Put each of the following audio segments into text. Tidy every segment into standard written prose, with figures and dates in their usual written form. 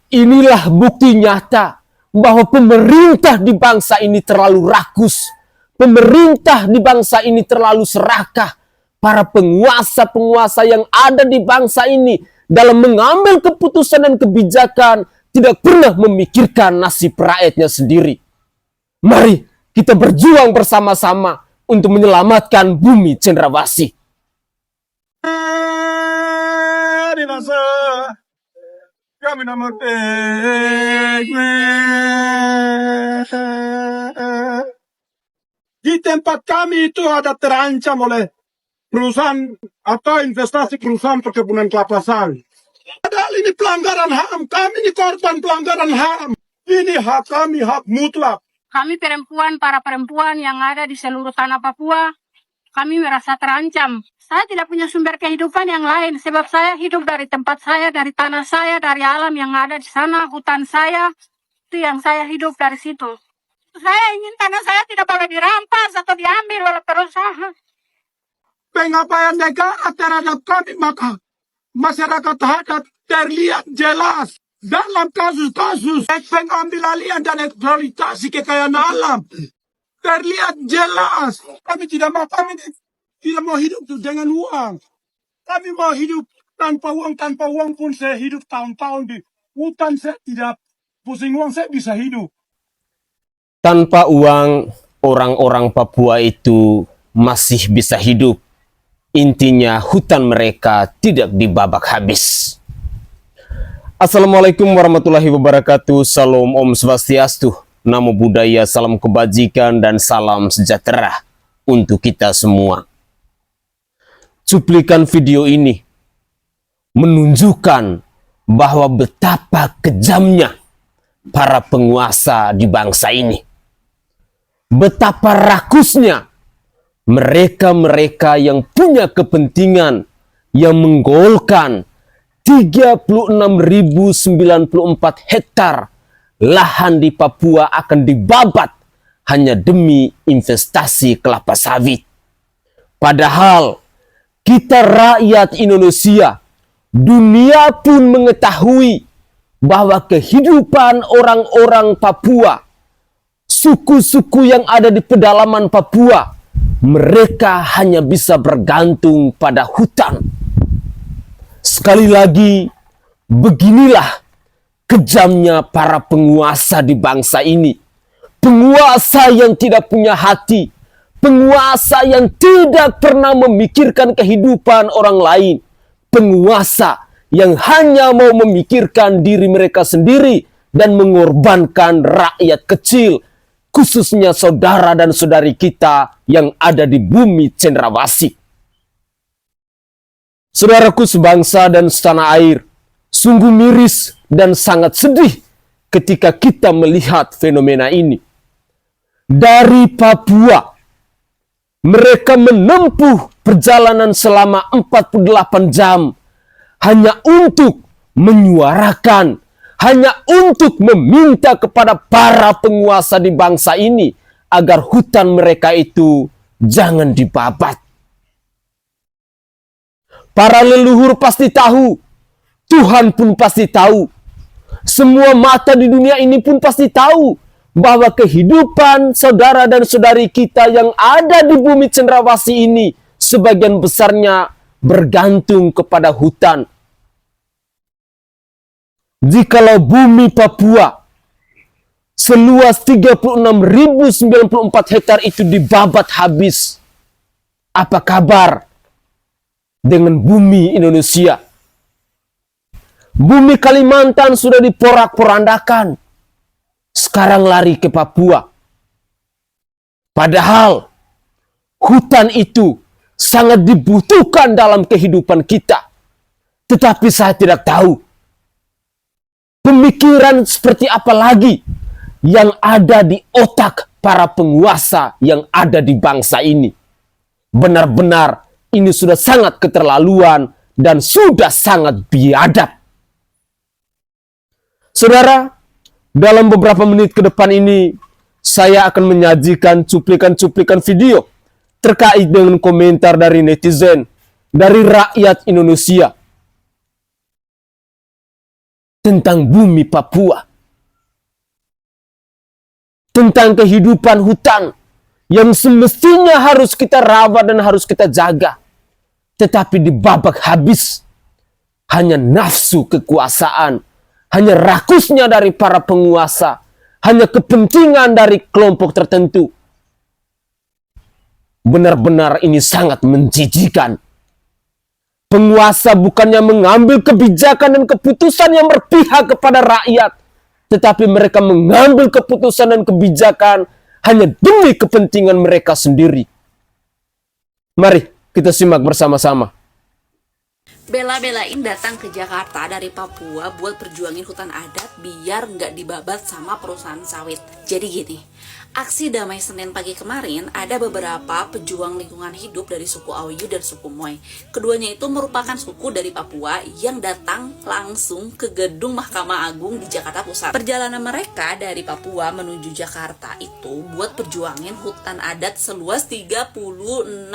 Inilah bukti nyata bahwa pemerintah di bangsa ini terlalu rakus. Pemerintah di bangsa ini terlalu serakah. Para penguasa-penguasa yang ada di bangsa ini dalam mengambil keputusan dan kebijakan tidak pernah memikirkan nasib rakyatnya sendiri. Mari kita berjuang bersama-sama untuk menyelamatkan bumi Cendrawasih. Di tempat kami itu ada terancam oleh perusahaan atau investasi perusahaan perkebunan kelapa sawit. Padahal ini pelanggaran HAM, kami ini korban pelanggaran HAM. Ini hak kami, hak mutlak. Kami perempuan, para perempuan yang ada di seluruh tanah Papua, kami merasa terancam. Saya tidak punya sumber kehidupan yang lain, sebab saya hidup dari tempat saya, dari tanah saya, dari alam yang ada di sana, hutan saya, itu yang saya hidup dari situ. Saya ingin tanah saya tidak boleh dirampas atau diambil oleh perusahaan. Pengabaian negara terhadap kami, maka masyarakat adat terlihat jelas dalam kasus-kasus pengambil alihan dan eksploitasi kekayaan alam. Terlihat jelas. Kami tidak mau hidup dengan uang. Kami mau hidup tanpa uang pun saya hidup tahun-tahun di hutan, saya tidak pusing uang, saya bisa hidup. Tanpa uang, orang-orang Papua itu masih bisa hidup. Intinya hutan mereka tidak dibabak habis. Assalamualaikum warahmatullahi wabarakatuh. Salam Om Swastiastu. Namo Buddhaya, salam kebajikan dan salam sejahtera untuk kita semua. Cuplikan video ini menunjukkan bahwa betapa kejamnya para penguasa di bangsa ini. Betapa rakusnya mereka-mereka yang punya kepentingan yang menggolkan 36.094 hektar lahan di Papua akan dibabat hanya demi investasi kelapa sawit. Padahal kita rakyat Indonesia, dunia pun mengetahui bahwa kehidupan orang-orang Papua, suku-suku yang ada di pedalaman Papua, mereka hanya bisa bergantung pada hutan. Sekali lagi, beginilah kejamnya para penguasa di bangsa ini. Penguasa yang tidak punya hati, penguasa yang tidak pernah memikirkan kehidupan orang lain, penguasa yang hanya mau memikirkan diri mereka sendiri dan mengorbankan rakyat kecil, khususnya saudara dan saudari kita yang ada di bumi Cendrawasih. Saudaraku sebangsa dan setanah air, sungguh miris dan sangat sedih ketika kita melihat fenomena ini. Dari Papua, mereka menempuh perjalanan selama 48 jam hanya untuk menyuarakan, hanya untuk meminta kepada para penguasa di bangsa ini agar hutan mereka itu jangan dibabat. Para leluhur pasti tahu, Tuhan pun pasti tahu, semua mata di dunia ini pun pasti tahu bahwa kehidupan saudara dan saudari kita yang ada di bumi Cendrawasih ini sebagian besarnya bergantung kepada hutan. Jikalau bumi Papua seluas 36.094 hektar itu dibabat habis, apa kabar dengan bumi Indonesia? Bumi Kalimantan sudah diporak-porandakan, sekarang lari ke Papua. Padahal hutan itu sangat dibutuhkan dalam kehidupan kita. Tetapi saya tidak tahu pemikiran seperti apa lagi yang ada di otak para penguasa yang ada di bangsa ini. Benar-benar ini sudah sangat keterlaluan dan sudah sangat biadab. Saudara, dalam beberapa menit ke depan ini saya akan menyajikan cuplikan-cuplikan video terkait dengan komentar dari netizen, dari rakyat Indonesia. tentang bumi Papua. Tentang kehidupan hutan yang semestinya harus kita rawat dan harus kita jaga. Tetapi dibabak habis. Hanya nafsu kekuasaan, hanya rakusnya dari para penguasa, hanya kepentingan dari kelompok tertentu. Benar-benar ini sangat menjijikan. Penguasa bukannya mengambil kebijakan dan keputusan yang berpihak kepada rakyat, tetapi mereka mengambil keputusan dan kebijakan hanya demi kepentingan mereka sendiri. Mari kita simak bersama-sama. Bela-belain datang ke Jakarta dari Papua buat perjuangin hutan adat biar nggak dibabat sama perusahaan sawit. Jadi gini, aksi damai Senin pagi kemarin ada beberapa pejuang lingkungan hidup dari suku Awiyu dan suku Moy. Keduanya itu merupakan suku dari Papua yang datang langsung ke gedung Mahkamah Agung di Jakarta Pusat. Perjalanan mereka dari Papua menuju Jakarta itu buat perjuangin hutan adat seluas 36.094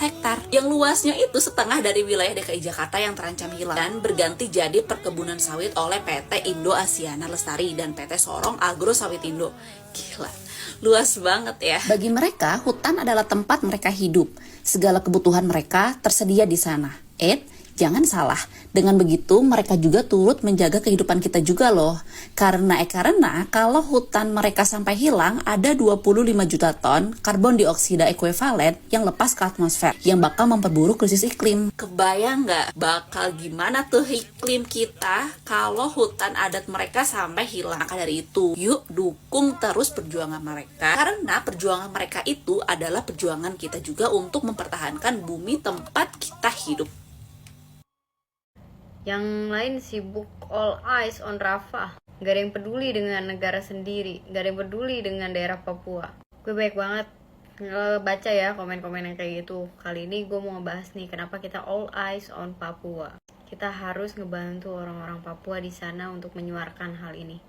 hektar. Yang luasnya itu setengah dari wilayah DKI Jakarta yang terancam hilang dan berganti jadi perkebunan sawit oleh PT Indo Asiana Lestari dan PT Sorong Agro Sawit Indo. Gila, luas banget ya. Bagi mereka, hutan adalah tempat mereka hidup. Segala kebutuhan mereka tersedia di sana. Jangan salah, dengan begitu mereka juga turut menjaga kehidupan kita juga loh. Karena kalau hutan mereka sampai hilang, ada 25 juta ton karbon dioksida ekuivalen yang lepas ke atmosfer, yang bakal memperburuk krisis iklim. Kebayang nggak bakal gimana tuh iklim kita kalau hutan adat mereka sampai hilang? Maka dari itu, yuk dukung terus perjuangan mereka. Karena perjuangan mereka itu adalah perjuangan kita juga untuk mempertahankan bumi tempat kita hidup. Yang lain sibuk all eyes on Rafah. Gak ada yang peduli dengan negara sendiri. Gak ada yang peduli dengan daerah Papua. Gue baik banget baca ya komen-komen yang kayak gitu. Kali ini gue mau ngebahas nih kenapa kita all eyes on Papua. Kita harus ngebantu orang-orang Papua di sana untuk menyuarakan hal ini.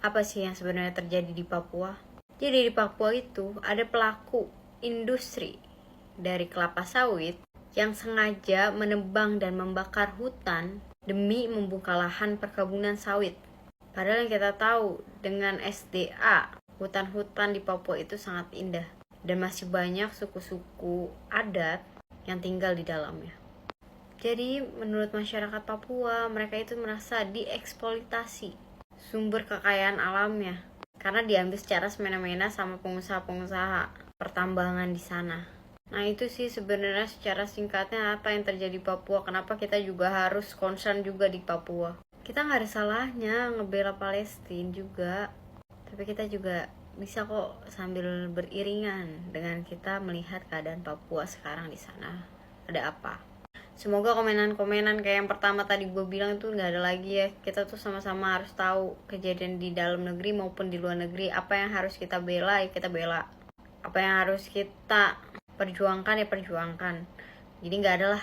Apa sih yang sebenarnya terjadi di Papua? Jadi di Papua itu ada pelaku industri dari kelapa sawit yang sengaja menebang dan membakar hutan demi membuka lahan perkebunan sawit. Padahal yang kita tahu dengan SDA, hutan-hutan di Papua itu sangat indah dan masih banyak suku-suku adat yang tinggal di dalamnya. Jadi menurut masyarakat Papua, mereka itu merasa dieksploitasi sumber kekayaan alamnya karena diambil secara semena-mena sama pengusaha-pengusaha pertambangan di sana. Nah itu sih sebenarnya secara singkatnya apa yang terjadi di Papua. Kenapa kita juga harus concern juga di Papua. Kita nggak ada salahnya ngebela Palestina juga, tapi kita juga bisa kok sambil beriringan dengan kita melihat keadaan Papua sekarang di sana ada apa. Semoga komenan-komenan kayak yang pertama tadi gue bilang itu nggak ada lagi ya. Kita tuh sama-sama harus tahu kejadian di dalam negeri maupun di luar negeri. Apa yang harus kita bela ya kita bela. Apa yang harus kita perjuangkan ya perjuangkan. Jadi nggak adalah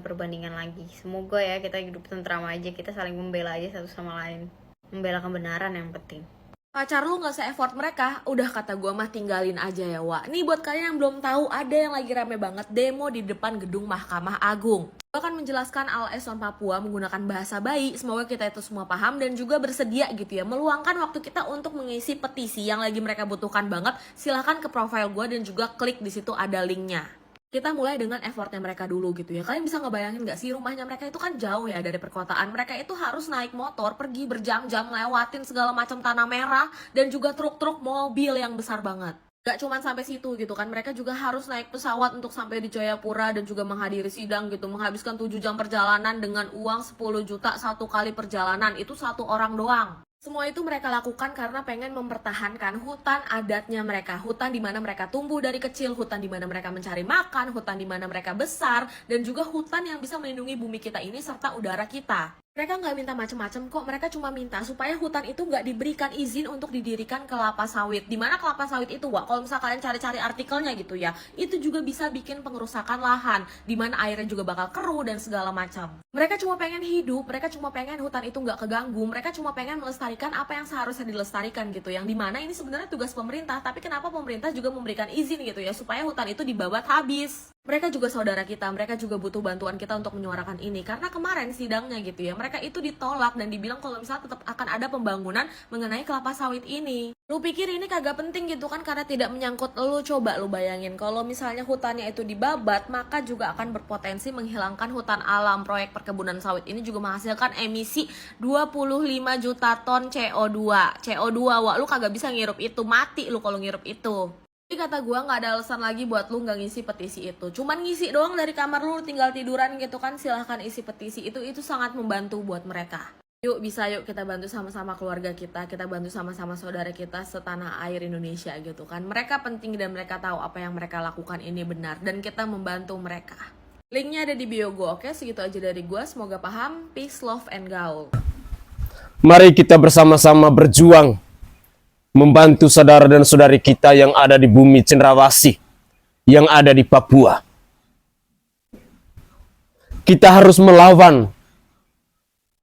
perbandingan lagi. Semoga ya kita hidup tentram aja, kita saling membela aja satu sama lain, membela kebenaran yang penting. Pacar lu gak se-effort mereka, udah kata gue mah tinggalin aja ya Wak. Nih buat kalian yang belum tahu, ada yang lagi rame banget demo di depan gedung Mahkamah Agung. Gue akan menjelaskan All Eyes on Papua menggunakan bahasa bayi. Semoga kita itu semua paham dan juga bersedia gitu ya, meluangkan waktu kita untuk mengisi petisi yang lagi mereka butuhkan banget. Silahkan ke profile gue dan juga klik di situ ada linknya. Kita mulai dengan effortnya mereka dulu gitu ya. Kalian bisa ngebayangin gak sih, rumahnya mereka itu kan jauh ya dari perkotaan. Mereka itu harus naik motor, pergi berjam-jam, ngelewatin segala macam tanah merah dan juga truk-truk mobil yang besar banget. Gak cuma sampai situ gitu kan, mereka juga harus naik pesawat untuk sampai di Jayapura dan juga menghadiri sidang gitu. Menghabiskan 7 jam perjalanan dengan uang 10 juta satu kali perjalanan, itu satu orang doang. Semua itu mereka lakukan karena pengen mempertahankan hutan adatnya mereka. Hutan di mana mereka tumbuh dari kecil, hutan di mana mereka mencari makan, hutan di mana mereka besar, dan juga hutan yang bisa melindungi bumi kita ini serta udara kita. Mereka nggak minta macam-macam kok, mereka cuma minta supaya hutan itu nggak diberikan izin untuk didirikan kelapa sawit. Dimana kelapa sawit itu, Wak, kalau misalnya kalian cari-cari artikelnya gitu ya, itu juga bisa bikin pengerusakan lahan, dimana airnya juga bakal keruh dan segala macam. Mereka cuma pengen hidup, mereka cuma pengen hutan itu nggak keganggu, mereka cuma pengen melestarikan apa yang seharusnya dilestarikan gitu. Yang dimana ini sebenarnya tugas pemerintah, tapi kenapa pemerintah juga memberikan izin gitu ya, supaya hutan itu dibabat habis. Mereka juga saudara kita, mereka juga butuh bantuan kita untuk menyuarakan ini. Karena kemarin sidangnya gitu ya, mereka itu ditolak dan dibilang kalau misalnya tetap akan ada pembangunan mengenai kelapa sawit ini. Lu pikir ini kagak penting gitu kan karena tidak menyangkut lu. Coba lu bayangin kalau misalnya hutannya itu dibabat, maka juga akan berpotensi menghilangkan hutan alam. Proyek perkebunan sawit ini juga menghasilkan emisi 25 juta ton CO2. Wah, lu kagak bisa ngirup itu, mati lu kalau ngirup itu. Jadi kata gue gak ada alasan lagi buat lu gak ngisi petisi itu. Cuman ngisi doang dari kamar lu tinggal tiduran gitu kan, silahkan isi petisi itu sangat membantu buat mereka. Yuk bisa yuk kita bantu sama-sama keluarga kita bantu sama-sama saudara kita setanah air Indonesia gitu kan. Mereka penting dan mereka tahu apa yang mereka lakukan ini benar dan kita membantu mereka. Linknya ada di bio gue, oke? Segitu aja dari gue, semoga paham. Peace, love, and gaul. Mari kita bersama-sama berjuang membantu saudara dan saudari kita yang ada di bumi Cendrawasih, yang ada di Papua. Kita harus melawan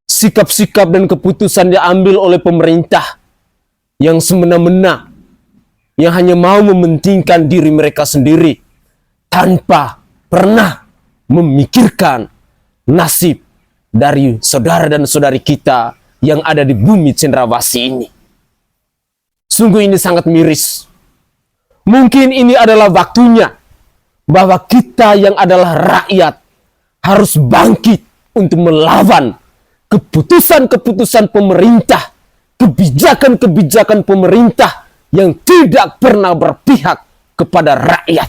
sikap-sikap dan keputusan yang diambil oleh pemerintah yang semena-mena, yang hanya mau mementingkan diri mereka sendiri tanpa pernah memikirkan nasib dari saudara dan saudari kita yang ada di bumi Cendrawasih ini. Sungguh ini sangat miris. Mungkin ini adalah waktunya bahwa kita yang adalah rakyat harus bangkit untuk melawan keputusan-keputusan pemerintah, kebijakan-kebijakan pemerintah yang tidak pernah berpihak kepada rakyat.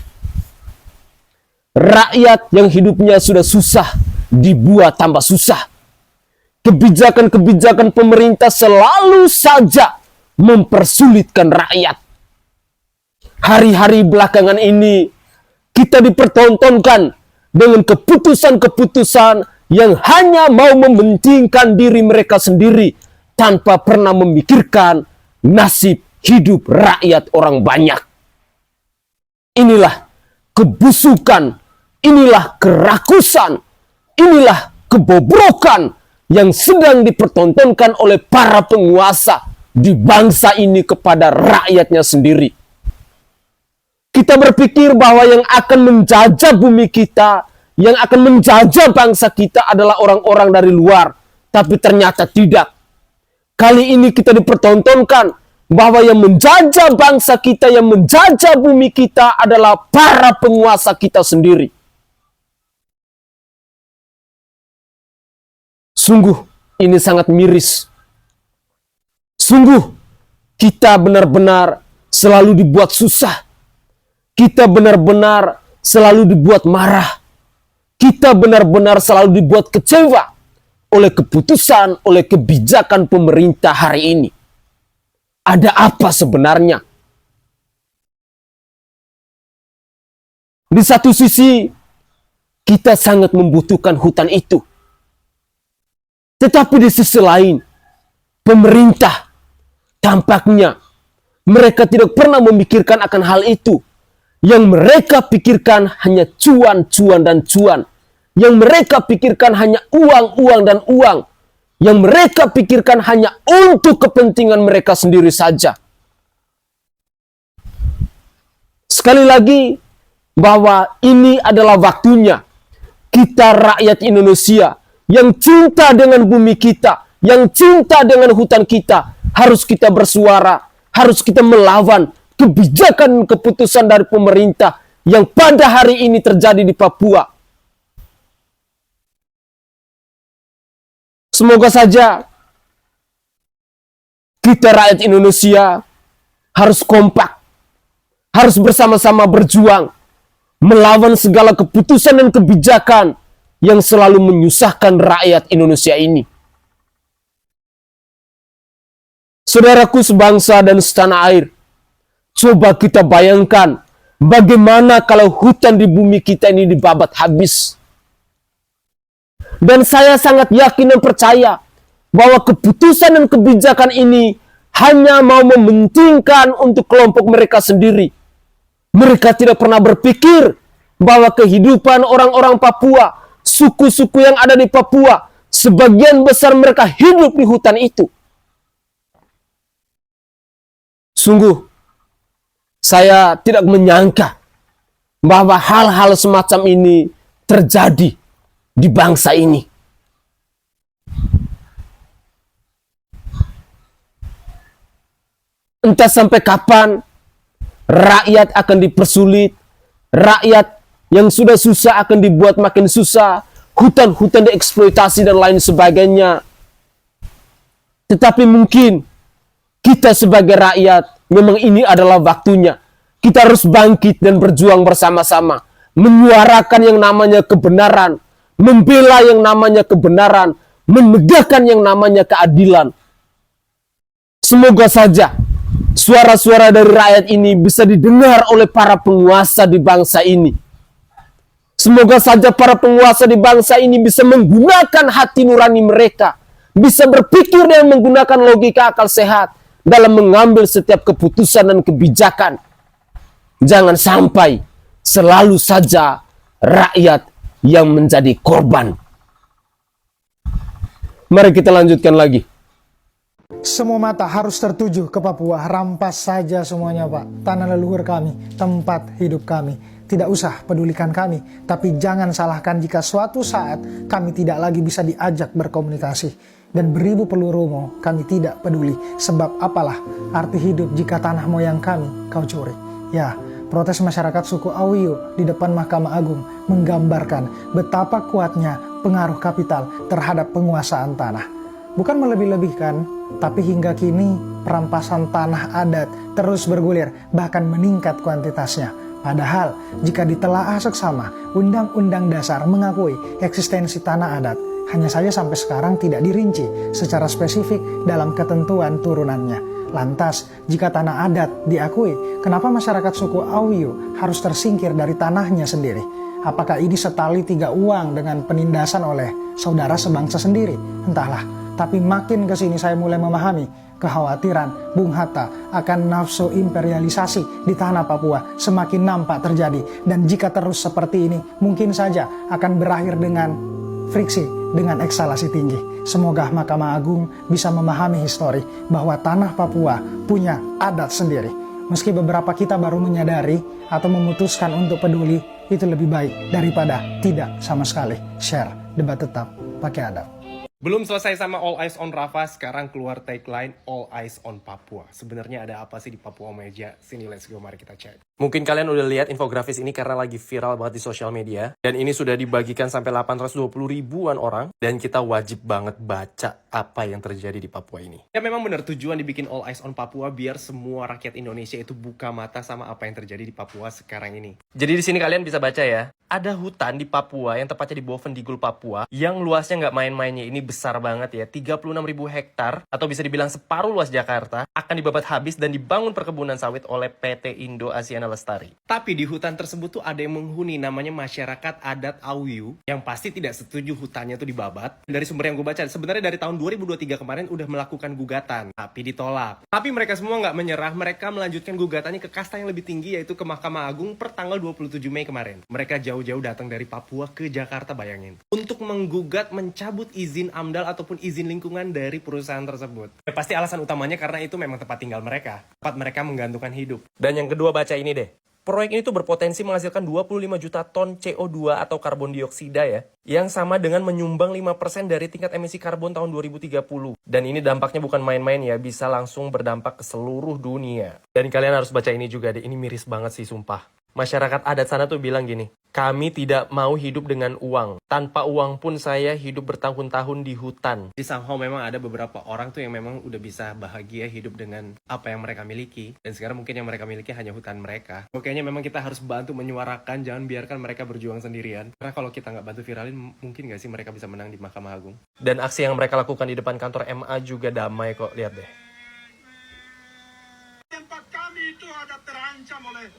Rakyat yang hidupnya sudah susah dibuat tambah susah. Kebijakan-kebijakan pemerintah selalu saja mempersulitkan rakyat. Hari-hari belakangan ini kita dipertontonkan dengan keputusan-keputusan yang hanya mau mementingkan diri mereka sendiri tanpa pernah memikirkan nasib hidup rakyat orang banyak. Inilah kebusukan, inilah kerakusan, inilah kebobrokan yang sedang dipertontonkan oleh para penguasa di bangsa ini kepada rakyatnya sendiri. Kita berpikir bahwa yang akan menjajah bumi kita, yang akan menjajah bangsa kita adalah orang-orang dari luar. Tapi ternyata tidak. Kali ini kita dipertontonkan bahwa yang menjajah bangsa kita, yang menjajah bumi kita adalah para penguasa kita sendiri. Sungguh ini sangat miris. Sungguh kita benar-benar selalu dibuat susah. Kita benar-benar selalu dibuat marah. Kita benar-benar selalu dibuat kecewa oleh keputusan, oleh kebijakan pemerintah hari ini. Ada apa sebenarnya? Di satu sisi, kita sangat membutuhkan hutan itu. Tetapi di sisi lain, pemerintah tampaknya mereka tidak pernah memikirkan akan hal itu. Yang mereka pikirkan hanya cuan, cuan, dan cuan. Yang mereka pikirkan hanya uang, uang, dan uang. Yang mereka pikirkan hanya untuk kepentingan mereka sendiri saja. Sekali lagi, bahwa ini adalah waktunya kita rakyat Indonesia yang cinta dengan bumi kita, yang cinta dengan hutan kita, harus kita bersuara, harus kita melawan kebijakan keputusan dari pemerintah yang pada hari ini terjadi di Papua. Semoga saja kita rakyat Indonesia harus kompak, harus bersama-sama berjuang melawan segala keputusan dan kebijakan yang selalu menyusahkan rakyat Indonesia ini. Saudaraku sebangsa dan setanah air, coba kita bayangkan bagaimana kalau hutan di bumi kita ini dibabat habis. Dan saya sangat yakin dan percaya bahwa keputusan dan kebijakan ini hanya mau mementingkan untuk kelompok mereka sendiri. Mereka tidak pernah berpikir bahwa kehidupan orang-orang Papua, suku-suku yang ada di Papua, sebagian besar mereka hidup di hutan itu. Sungguh, saya tidak menyangka bahwa hal-hal semacam ini terjadi di bangsa ini. Entah sampai kapan rakyat akan dipersulit, rakyat yang sudah susah akan dibuat makin susah, hutan-hutan dieksploitasi dan lain sebagainya. Tetapi mungkin kita sebagai rakyat, memang ini adalah waktunya. Kita harus bangkit dan berjuang bersama-sama, menyuarakan yang namanya kebenaran, membela yang namanya kebenaran, menegakkan yang namanya keadilan. Semoga saja suara-suara dari rakyat ini bisa didengar oleh para penguasa di bangsa ini. Semoga saja para penguasa di bangsa ini bisa menggunakan hati nurani mereka, bisa berpikir dan menggunakan logika akal sehat dalam mengambil setiap keputusan dan kebijakan. Jangan sampai selalu saja rakyat yang menjadi korban. Mari kita lanjutkan lagi. Semua mata harus tertuju ke Papua. Rampas saja semuanya, Pak. Tanah leluhur kami, tempat hidup kami. Tidak usah pedulikan kami, tapi jangan salahkan jika suatu saat kami tidak lagi bisa diajak berkomunikasi. Dan beribu pelurumu kami tidak peduli. Sebab apalah arti hidup jika tanah moyang kami kau curi. Ya, protes masyarakat suku Awiyu di depan Mahkamah Agung menggambarkan betapa kuatnya pengaruh kapital terhadap penguasaan tanah. Bukan melebih-lebihkan, tapi hingga kini perampasan tanah adat terus bergulir, bahkan meningkat kuantitasnya. Padahal jika ditelaah seksama, Undang-Undang Dasar mengakui eksistensi tanah adat, hanya saja sampai sekarang tidak dirinci secara spesifik dalam ketentuan turunannya. Lantas, jika tanah adat diakui, kenapa masyarakat suku Awiyu harus tersingkir dari tanahnya sendiri? Apakah ini setali tiga uang dengan penindasan oleh saudara sebangsa sendiri? Entahlah, tapi makin kesini saya mulai memahami kekhawatiran Bung Hatta akan nafsu imperialisasi di tanah Papua semakin nampak terjadi. Dan jika terus seperti ini, mungkin saja akan berakhir dengan friksi dengan eksalasi tinggi. Semoga Mahkamah Agung bisa memahami histori bahwa tanah Papua punya adat sendiri. Meski beberapa kita baru menyadari atau memutuskan untuk peduli, itu lebih baik daripada tidak sama sekali. Share, debat tetap, pakai adat. Belum selesai sama All Eyes on Rafa, sekarang keluar tagline All Eyes on Papua. Sebenarnya ada apa sih di Papua Meja? Sini let's go, mari kita cek. Mungkin kalian udah lihat infografis ini karena lagi viral banget di sosial media. Dan ini sudah dibagikan sampai 820 ribuan orang. Dan kita wajib banget baca apa yang terjadi di Papua ini. Ya memang benar tujuan dibikin All Eyes on Papua biar semua rakyat Indonesia itu buka mata sama apa yang terjadi di Papua sekarang ini. Jadi di sini kalian bisa baca ya. Ada hutan di Papua yang tepatnya di Bovendigul, Papua, yang luasnya nggak main-mainnya. Ini besar banget ya, 36.000 hektar, atau bisa dibilang separuh luas Jakarta, akan dibabat habis dan dibangun perkebunan sawit oleh PT Indo Asiana Lestari. Tapi di hutan tersebut tuh ada yang menghuni, namanya masyarakat adat Awiyu, yang pasti tidak setuju hutannya tuh dibabat. Dari sumber yang gue baca, sebenarnya dari tahun 2023 kemarin udah melakukan gugatan, tapi ditolak. Tapi mereka semua nggak menyerah, mereka melanjutkan gugatannya ke kasta yang lebih tinggi, yaitu ke Mahkamah Agung per tanggal 27 Mei kemarin. Mereka jauh-jauh datang dari Papua ke Jakarta, bayangin, untuk menggugat mencabut izin AMDAL ataupun izin lingkungan dari perusahaan tersebut. Ya, pasti alasan utamanya karena itu memang tempat tinggal mereka, tempat mereka menggantungkan hidup. Dan yang kedua, baca ini deh. Proyek ini tuh berpotensi menghasilkan 25 juta ton CO2 atau karbon dioksida ya, yang sama dengan menyumbang 5% dari tingkat emisi karbon tahun 2030. Dan ini dampaknya bukan main-main ya, bisa langsung berdampak ke seluruh dunia. Dan kalian harus baca ini juga deh, ini miris banget sih sumpah. Masyarakat adat sana tuh bilang gini, kami tidak mau hidup dengan uang. Tanpa uang pun saya hidup bertahun-tahun di hutan. Di somehow memang ada beberapa orang tuh yang memang udah bisa bahagia hidup dengan apa yang mereka miliki. Dan sekarang mungkin yang mereka miliki hanya hutan mereka. Kayaknya memang kita harus bantu menyuarakan, jangan biarkan mereka berjuang sendirian. Karena kalau kita nggak bantu viralin, mungkin nggak sih mereka bisa menang di Mahkamah Agung. Dan aksi yang mereka lakukan di depan kantor MA juga damai kok, lihat deh. Tempat kami itu ada terancam oleh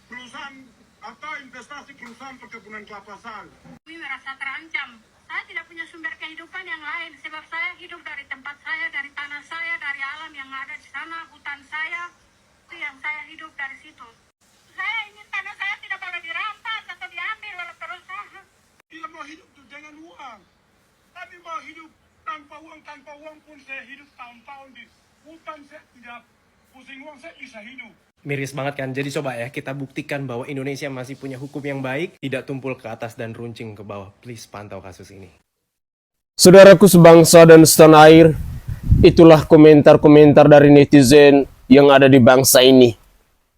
perusahaan atau investasi perusahaan perkebunan kelapa sawit. Kami merasa terancam. Saya tidak punya sumber kehidupan yang lain sebab saya hidup dari tempat saya, dari tanah saya, dari alam yang ada di sana, hutan saya. Itu yang saya hidup dari situ. Saya ingin tanah saya tidak boleh dirampas atau diambil oleh perusahaan. Tidak mau hidup dengan uang, tapi mau hidup tanpa uang pun saya hidup tahun-tahun di hutan. Saya tidak pusing uang, saya bisa hidup. Miris banget kan? Jadi coba ya kita buktikan bahwa Indonesia masih punya hukum yang baik, tidak tumpul ke atas dan runcing ke bawah. Please pantau kasus ini. Saudaraku sebangsa dan setanah air, itulah komentar-komentar dari netizen yang ada di bangsa ini.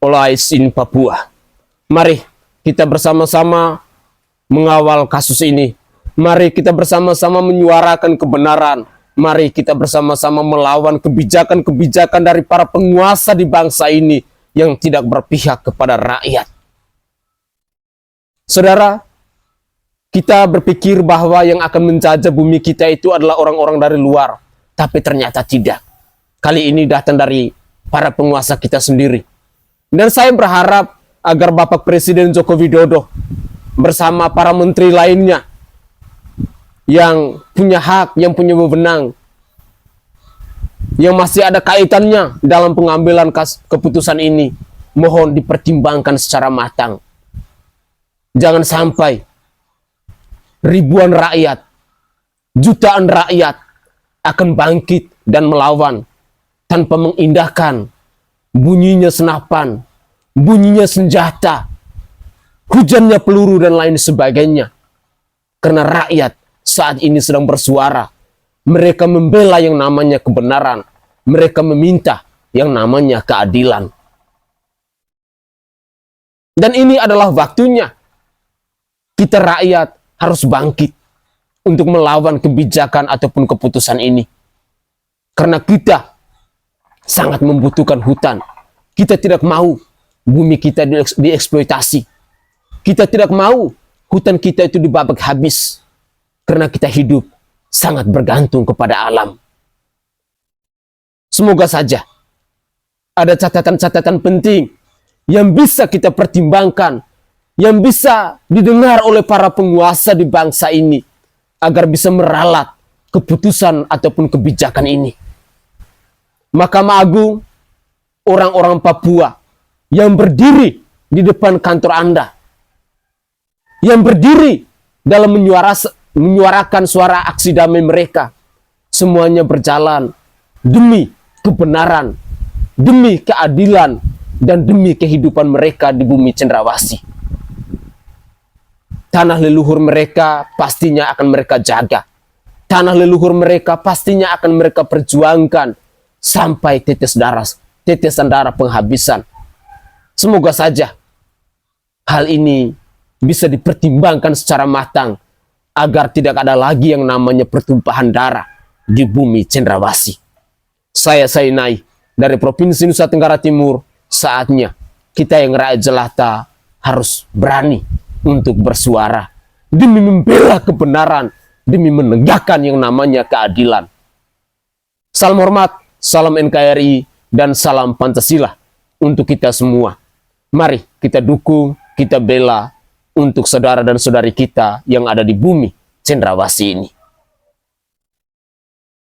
All Eyes in Papua. Mari kita bersama-sama mengawal kasus ini. Mari kita bersama-sama menyuarakan kebenaran. Mari kita bersama-sama melawan kebijakan-kebijakan dari para penguasa di bangsa ini yang tidak berpihak kepada rakyat. Saudara, kita berpikir bahwa yang akan menjajah bumi kita itu adalah orang-orang dari luar. Tapi ternyata tidak. Kali ini datang dari para penguasa kita sendiri. Dan saya berharap agar Bapak Presiden Joko Widodo bersama para menteri lainnya yang punya hak, yang punya wewenang, yang masih ada kaitannya dalam pengambilan keputusan ini, mohon dipertimbangkan secara matang. Jangan sampai ribuan rakyat, jutaan rakyat akan bangkit dan melawan tanpa mengindahkan bunyinya senapan, bunyinya senjata, hujannya peluru dan lain sebagainya. Karena rakyat saat ini sedang bersuara. Mereka membela yang namanya kebenaran. Mereka meminta yang namanya keadilan. Dan ini adalah waktunya kita rakyat harus bangkit untuk melawan kebijakan ataupun keputusan ini. Karena kita sangat membutuhkan hutan. Kita tidak mau bumi kita dieksploitasi. Kita tidak mau hutan kita itu dibabak habis. Karena kita hidup sangat bergantung kepada alam. Semoga saja ada catatan-catatan penting yang bisa kita pertimbangkan, yang bisa didengar oleh para penguasa di bangsa ini, agar bisa meralat keputusan ataupun kebijakan ini. Mahkamah Agung, orang-orang Papua yang berdiri di depan kantor Anda, yang berdiri dalam menyuarakan suara aksi damai mereka, semuanya berjalan demi kebenaran, demi keadilan, dan demi kehidupan mereka di bumi Cendrawasih. Tanah leluhur mereka pastinya akan mereka jaga. Tanah leluhur mereka pastinya akan mereka perjuangkan sampai tetesan darah penghabisan. Semoga saja hal ini bisa dipertimbangkan secara matang agar tidak ada lagi yang namanya pertumpahan darah di bumi Cendrawasih. Saya Sainai dari Provinsi Nusa Tenggara Timur. Saatnya kita yang rakyat jelata harus berani untuk bersuara demi membela kebenaran, demi menegakkan yang namanya keadilan. Salam hormat, salam NKRI, dan salam Pancasila untuk kita semua. Mari kita dukung, kita bela untuk saudara dan saudari kita yang ada di bumi Cendrawasih ini.